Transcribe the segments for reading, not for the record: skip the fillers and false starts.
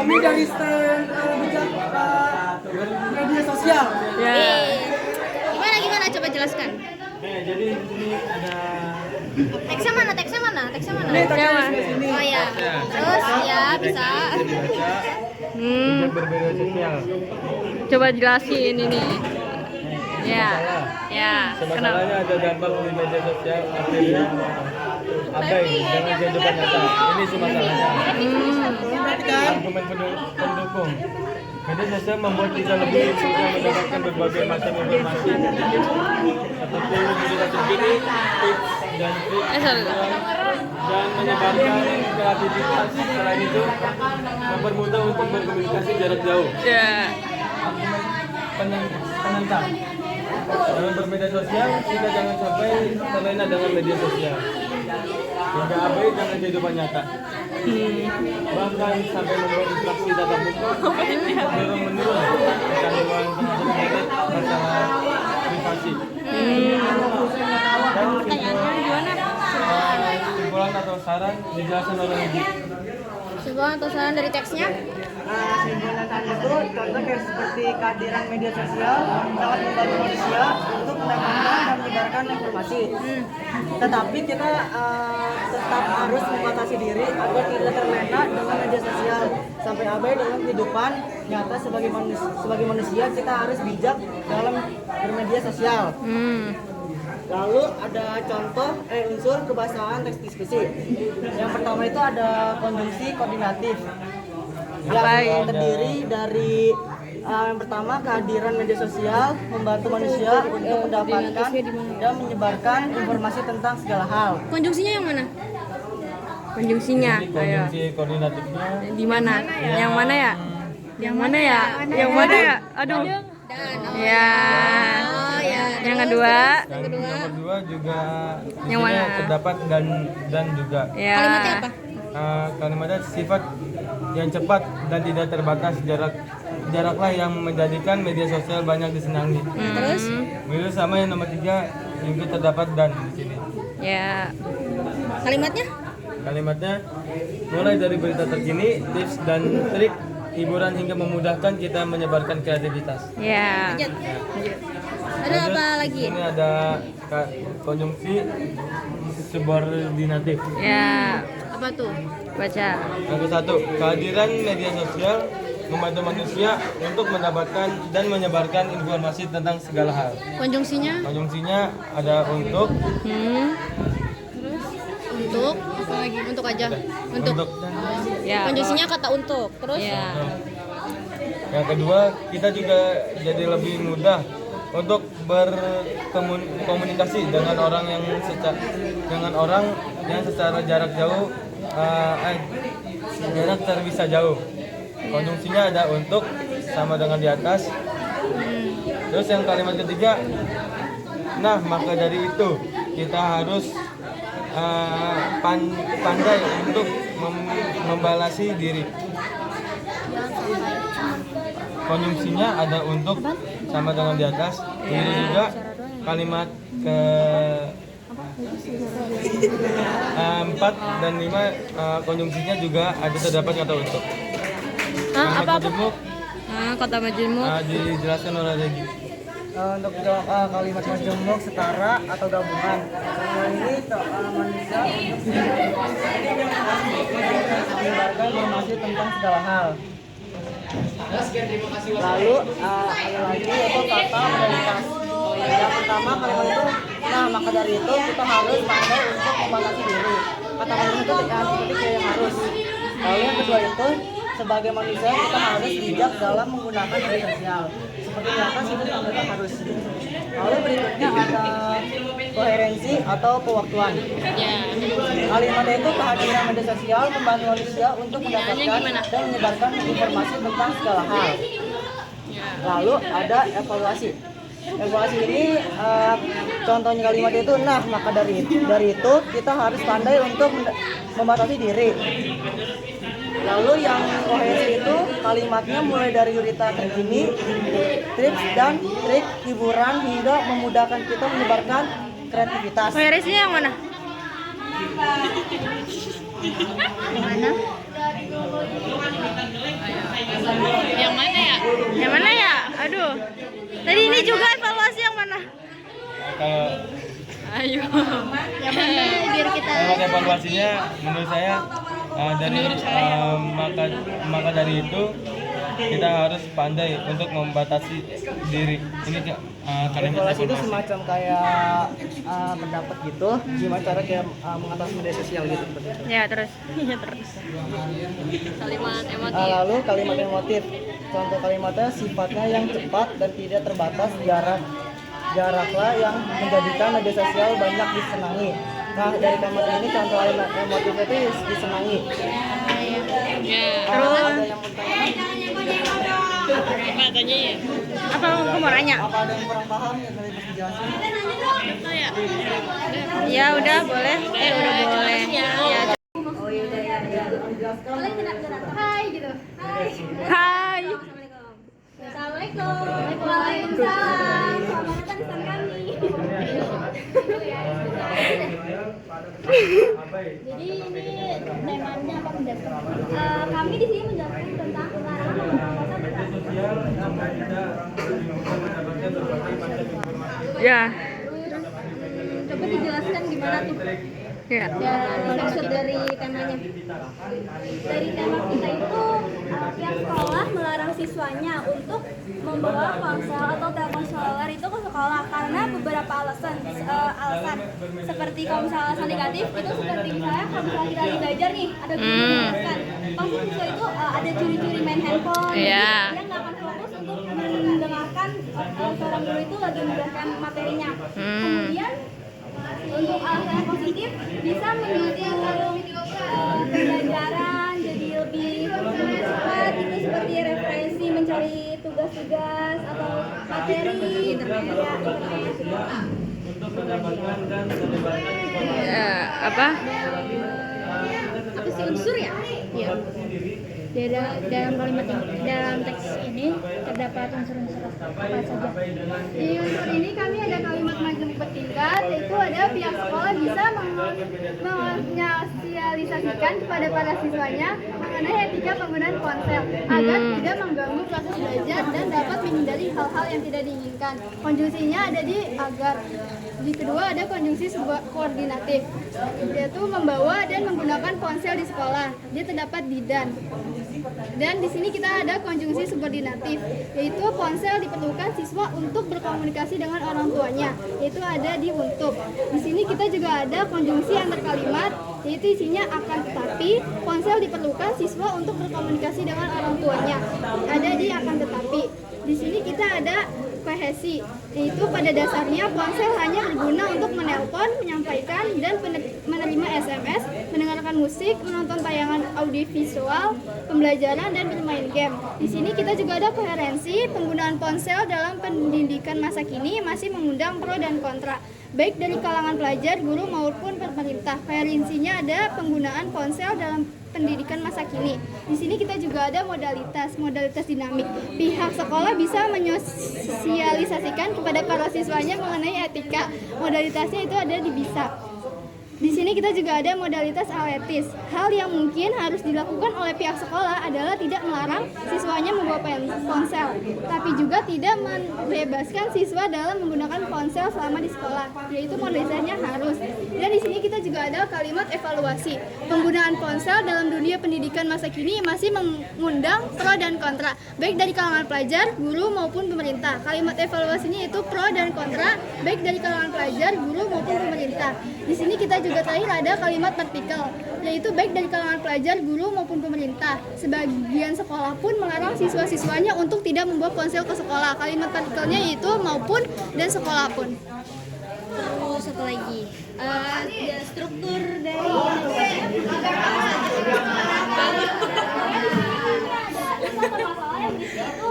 Kami dari stand bijak media sosial. Ya. Gimana coba jelaskan. Jadi di sini ada Teksnya mana? Ini Siapa? Oh ya. Terus ya bisa. dibaca Hmm. bijak bermedia sosial. Coba jelasin ini. Ya. Ya. Kenapa? Masalahnya ada dampak di media sosial, akhirnya abai dengan kehidupan nyata. Ini sih masalahnya. Argumen pendukung. Media sosial membuat kita lebih mudah mendapatkan berbagai macam informasi seperti berita terkini, tips dan trik Sorry. dan menyebarkan kreativitas. Selain itu, mempermudah untuk berkomunikasi jarak jauh. Ya. Penentang. Dalam bermedia sosial, kita jangan sampai terlena dengan media sosial hingga abai dengan kehidupan nyata. Bahkan sampai membuat distraksi tatap muka cenderung menurun kecanduan internet masalah privasi. Dan kesimpulan atau saran dijelaskan oleh Ibu. Sebuah atau saran dari teksnya? Kesimpulan itu contoh kayak seperti kehadiran media sosial sangat membantu manusia untuk mendapatkan dan menyebarkan informasi. Tetapi kita tetap harus membatasi diri agar tidak terlena dengan media sosial sampai abai dengan kehidupan nyata. Sebagai manusia kita harus bijak dalam bermedia sosial. Lalu ada contoh unsur kebahasaan teks diskusi. Yang pertama itu ada konjungsi koordinatif yang terdiri dari yang pertama kehadiran media sosial membantu manusia untuk mendapatkan dan menyebarkan informasi tentang segala hal. Konjungsinya yang mana? Konjungsinya. Jadi Ayo. konjungsi koordinatifnya Di mana? Yang mana ya? Yang mana ya? Yang mana ya? Aduh. Dan Ya. oh ya. Yang kedua. dan yang kedua juga di Yang sini mana? terdapat dan juga. Ya. Kalimatnya apa? Kalimatnya sifat yang cepat dan tidak terbatas jaraklah yang menjadikan media sosial banyak disenangi. Terus? Begitu sama yang nomor 3 juga terdapat dan di sini. Ya. Kalimatnya? Kalimatnya mulai dari berita terkini, tips dan trik, hiburan hingga memudahkan kita menyebarkan kreativitas. Ya. Lanjut. Ada Lanjut, apa di lagi? sini ada konjungsi subordinatif. Ya. Apa tuh? Baca. Yang ke-1, kehadiran media sosial membantu manusia untuk mendapatkan dan menyebarkan informasi tentang segala hal. Konjungsinya? Konjungsinya ada untuk, Untuk apa lagi? Untuk aja. Untuk. Ya. Konjungsinya kata untuk. Terus? Ya. Yang kedua, kita juga jadi lebih mudah untuk berkomunikasi dengan orang yang secara jarak jauh, jarak terpisah jauh. Konjungsinya ada untuk sama dengan di atas. Terus yang kalimat ketiga, nah maka dari itu kita harus pandai untuk membalasi diri. Konjungsinya ada untuk sama dengan di atas. Ini juga kalimat ke 4 dan 5 konjungsinya juga ada terdapat kata untuk. Hah, Kalimat apa? majemuk Kota majemuk. dijelaskan oleh Regi. Untuk kalimat majemuk setara atau gabungan. Ini manusia menyebarkan informasi tentang segala hal. Lalu ada lagi yaitu kata modalitas. Yang pertama kalimat itu, nah maka dari itu kita harus pandai untuk membatasi diri. Kata modalitas itu seperti kayak yang harus. Lalu yang kedua itu sebagai manusia kita harus bijak dalam menggunakan media sosial. Seperti di atas itu tanda harus. Lalu berikutnya ada koherensi atau pewaktuan. Kalimatnya itu kehadiran media sosial membantu manusia untuk mendapatkan dan menyebarkan informasi tentang segala hal. Lalu ada evaluasi. Evaluasi ini contohnya kalimatnya itu, nah maka dari itu kita harus pandai untuk membatasi diri. Lalu yang koherensi itu kalimatnya mulai dari berita terkini, tips dan trik, hiburan hingga memudahkan kita menyebarkan kreativitas. Koherensinya yang mana? Yang mana ya? Yang mana ya? Aduh. Tadi ini juga evaluasi yang mana? Kalau Ayo. Biar kita Kalau evaluasinya menurut saya maka dari itu kita harus pandai untuk membatasi diri. Ini kalimat Evaluasi itu evaluasi. semacam kayak pendapat gitu, gimana cara kayak mengatasi media sosial gitu seperti itu. Ya terus. Ya terus. kalimat emotif. Lalu kalimat emotif. Contoh kalimatnya sifatnya yang cepat dan tidak terbatas jaraklah yang menjadikan media sosial banyak disenangi. Nah dari kalimat ini contoh kalimat emotif itu disenangi. Ya. Terus Ada yang mau ditanya? Apa tanya ya? apa aku mau nanya? Apa ada yang kurang paham yang tadi bisa dijelasin? Contoh ya. Ya udah boleh. Udah boleh. Ya. Hai gitu. Hai. Assalamualaikum. Waalaikumsalam. Selamat datang di stand kami. Jadi ini temanya apa penjelasan? Kami di sini menjelaskan tentang larangan menggunakan Ya. Coba dijelaskan gimana tuh? Ya. Maksud dari temanya. Dari tema kita itu pihak sekolah melarang siswanya untuk membawa ponsel atau telepon seluler itu ke sekolah karena beberapa alasan seperti kalau misalnya alasan negatif itu seperti misalnya kalau misalnya kita lagi belajar nih ada guru menjelaskan pasti siswa itu ada curi-curi main handphone Iya. dia nggak akan fokus untuk mendengarkan seorang guru itu lagi menjelaskan materinya. Kemudian untuk alasan yang positif bisa mendukung pembelajaran jadi lebih cepat itu seperti referensi mencari tugas-tugas atau materi internet. Ya, apa? Apa sih unsur ya? Iya. Dalam kalimat ini, dalam teks ini terdapat unsur-unsur apa saja. Di unsur ini kami ada kalimat maju bertingkat, yaitu ada pihak sekolah bisa menyosialisasikan kepada para siswanya mengenai etika penggunaan ponsel agar tidak mengganggu proses belajar dan dapat menghindari hal-hal yang tidak diinginkan. Konjungsinya ada di agar. Di kedua ada konjungsi koordinatif, yaitu membawa dan menggunakan ponsel di sekolah. Dia terdapat di dan di sini kita ada konjungsi subordinatif, yaitu ponsel diperlukan siswa untuk berkomunikasi dengan orang tuanya, yaitu ada di untuk. Di sini kita juga ada konjungsi antar kalimat, yaitu isinya akan tetapi ponsel diperlukan siswa untuk berkomunikasi dengan orang tuanya, ada di akan tetapi. Di sini kita ada kohesi, yaitu pada dasarnya ponsel hanya berguna untuk menelpon, menyampaikan, dan menerima SMS, mendengarkan musik, menonton tayangan audiovisual, pembelajaran, dan bermain game. Di sini kita juga ada koherensi, penggunaan ponsel dalam pendidikan masa kini masih mengundang pro dan kontra, baik dari kalangan pelajar, guru, maupun pemerintah. Koherensinya ada penggunaan ponsel dalam pendidikan masa kini. Di sini kita juga ada modalitas dinamik. Pihak sekolah bisa menyosialisasikan kepada para siswanya mengenai etika. Modalitasnya itu ada di bisa. Di sini kita juga ada modalitas aletis. Hal yang mungkin harus dilakukan oleh pihak sekolah adalah tidak melarang siswanya membawa ponsel, tapi juga tidak membebaskan siswa dalam menggunakan ponsel selama di sekolah, yaitu modalitasnya harus. Dan di sini kita juga ada kalimat evaluasi. Penggunaan ponsel dalam dunia pendidikan masa kini masih mengundang pro dan kontra, baik dari kalangan pelajar, guru maupun pemerintah. Kalimat evaluasinya itu pro dan kontra, baik dari kalangan pelajar, guru maupun pemerintah. Di sini kita juga terakhir ada kalimat partikel, yaitu baik dari kalangan pelajar, guru maupun pemerintah. Sebagian sekolah pun melarang siswa-siswanya untuk tidak membawa ponsel ke sekolah. Kalimat partikelnya yaitu maupun dan sekolah pun. Terus satu lagi. Struktur dari masalah yang di sini itu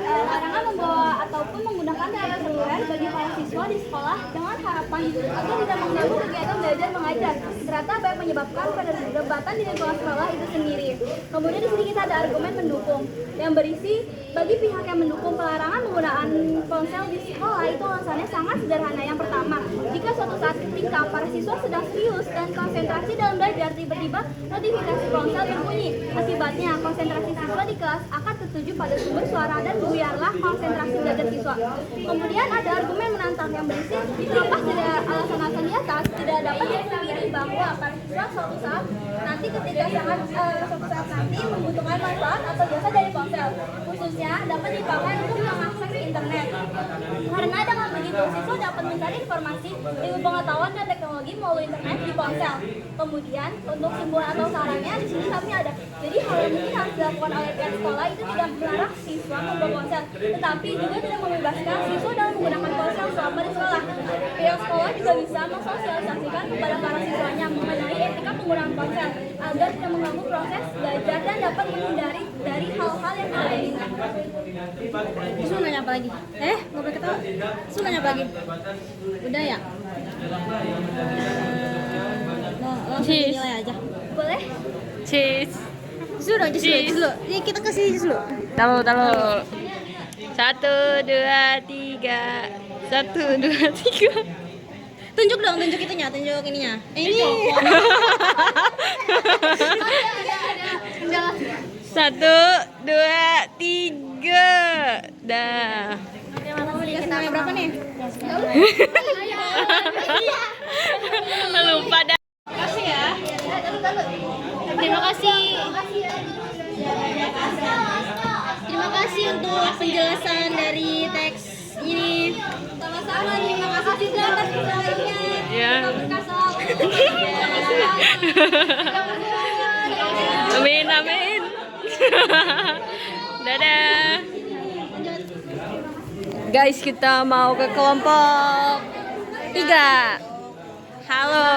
larangan membawa ataupun menggunakan telepon seluler bagi para siswa di sekolah dengan harapan agar tidak mengganggu kegiatan belajar mengajar ternyata apa yang menyebabkan perdebatan di lingkungan sekolah itu sendiri. Kemudian di sini kita ada argumen mendukung yang berisi bagi pihak yang mendukung pelarangan penggunaan ponsel di sekolah itu alasannya sangat sederhana. Yang pertama, jika suatu saat ketika para siswa sedang serius dan konsentrasi dalam belajar, tiba-tiba notifikasi ponsel berbunyi. Akibatnya, konsentrasi siswa di kelas akan tertuju pada sumber suara dan buyarlah konsentrasi belajar siswa. Kemudian ada argumen menantang yang berisi, terlepas dari alasan-alasan di atas, tidak dapat dipungkiri bahwa para siswa suatu saat nanti membutuhkan manfaat atau jasa dari ponsel, khususnya dapat dipakai untuk mengakses internet. Karena dengan begitu, siswa dapat mencari informasi, ilmu pengetahuan dan teknologi melalui internet di ponsel. Kemudian, untuk himbauan atau sarannya di sini kami ada. Jadi hal yang mungkin harus dilakukan oleh pihak sekolah itu tidak melarang siswa membawa ponsel, tetapi juga tidak membebaskan siswa dalam menggunakan ponsel selama di sekolah. Pihak sekolah juga bisa mensosialisasikan kepada para siswanya mengenai etika penggunaan ponsel agar tidak mengganggu proses belajar dan dapat menghindari dari hal-hal yang tidak diinginkan. Terus lu nanya apa lagi? Nggak boleh ketawa. Terus lu nanya apa lagi? Udah ya? Langsung nilai aja. Boleh? Cheese. Jus dong, jus dulu. Ini kita kasih jus dulu. Taruh. 1, 2, 3. 1, 2, 3. Tunjuk dong, tunjuk itunya, tunjuk ininya. Ini. 1, 2, 3. Dah. Dikasih namanya berapa nih? Lupa dah. Terima kasih. Terima kasih untuk penjelasan dari teks ini. Sama-sama, terima kasih juga atas perhatiannya. Ya. Berkah selalu. Amin. Dadah. Guys, kita mau ke kelompok 3. Halo.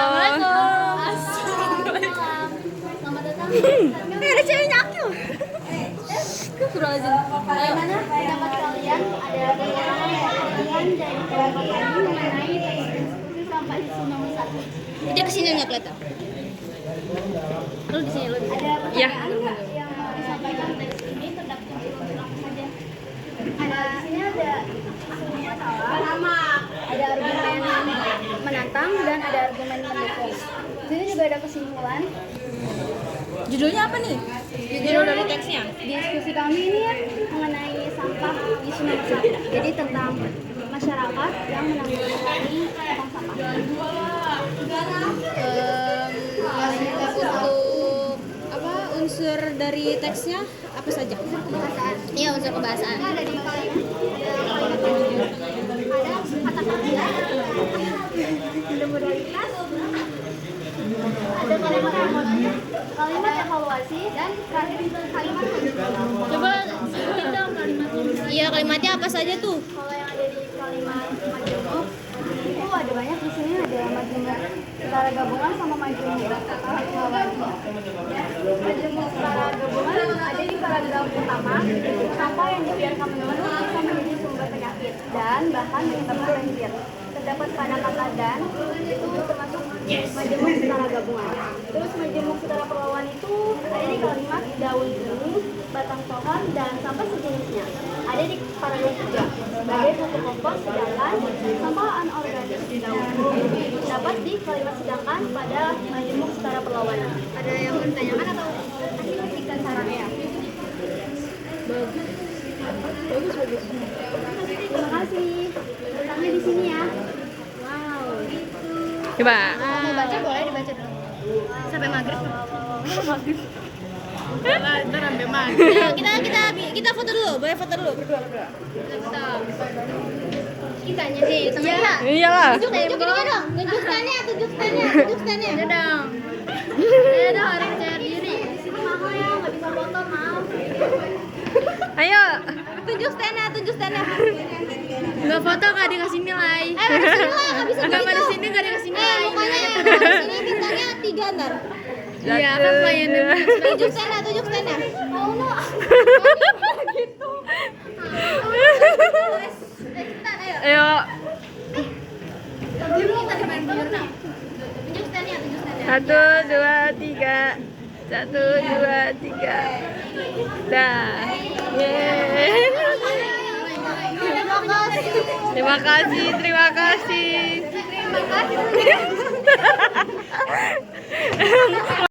Selamat datang. Ada ceweknya akil. Bagaimana pendapat kalian? Ada kekurangan kalian dari kelompok ini mengenai teks sampai nomor 1. Dia kesini nggak kelihatan. Lu di sini, lu di sini. Ada Ya. pertanyaan nggak yang mau disampaikan teks ini terdapat untuk apa saja? Ada di sini ada pertama ada argumen menantang dan ada argumen mendukung. Di sini juga ada kesimpulan. Judulnya apa nih? Judul dari teksnya. Diskusi kami ini ya mengenai sampah isu nomor 1. Jadi tentang masyarakat yang menangani tentang sampah. Untuk apa unsur dari teksnya apa saja? Kebahasaan. Iya, unsur kebahasaan. Ada di kalimat, ada kata kerja, ada modalitas, ada kalimat evaluasi dan kalimat Coba sebutin dong kalimatnya. Iya, kalimatnya apa saja tuh? kalau yang ada di kalimat majemuk itu ada banyak di sini, ada majemuk setara gabungan sama majemuk setara lawan. Majemuk setara gabungan ada di paragraf pertama, sampah yang dibiarkan menumpuk bisa menjadi sumber penyakit dan bahkan menyebabkan banjir. Terdapat pada kata dan itu termasuk majemuk setara gabungan. Terus majemuk setara perlawan itu ada di kalimat daun ini, batang pohon dan sampah sejenisnya. Ada di paragraf 3 sebagai pupuk kompos, sedangkan sampah anorganik dapat di kalimat sedangkan pada majemuk setara perlawan. Ada yang mau ditanyakan atau nanti berikan sarannya? Bagus. Terima kasih. Letaknya di sini ya. Wow. Coba. Mau baca boleh dibaca dulu. Sampai maghrib. Kita foto dulu, boleh foto dulu berdua. Kitanya sih. Iya. Iyalah. Tunjuk ini dong. Tunjuk standnya. Udah dong. Ada orang percaya diri. Di sini mahal ya, nggak bisa foto, maaf. Ayo. Tunjuk standnya. Nggak foto nggak dikasih nilai. Nggak bisa Nggak begitu. pada sini nggak dikasih nilai. Mukanya di sini bintangnya 3 ntar. Iya kan klien Tunjuk standnya. Mau no. Ayo. Kita main biar. Tunjuk standnya. 1, 2, 3. 1, 2, 3. Dah. Yeay. Terima kasih, terima kasih. Terima kasih.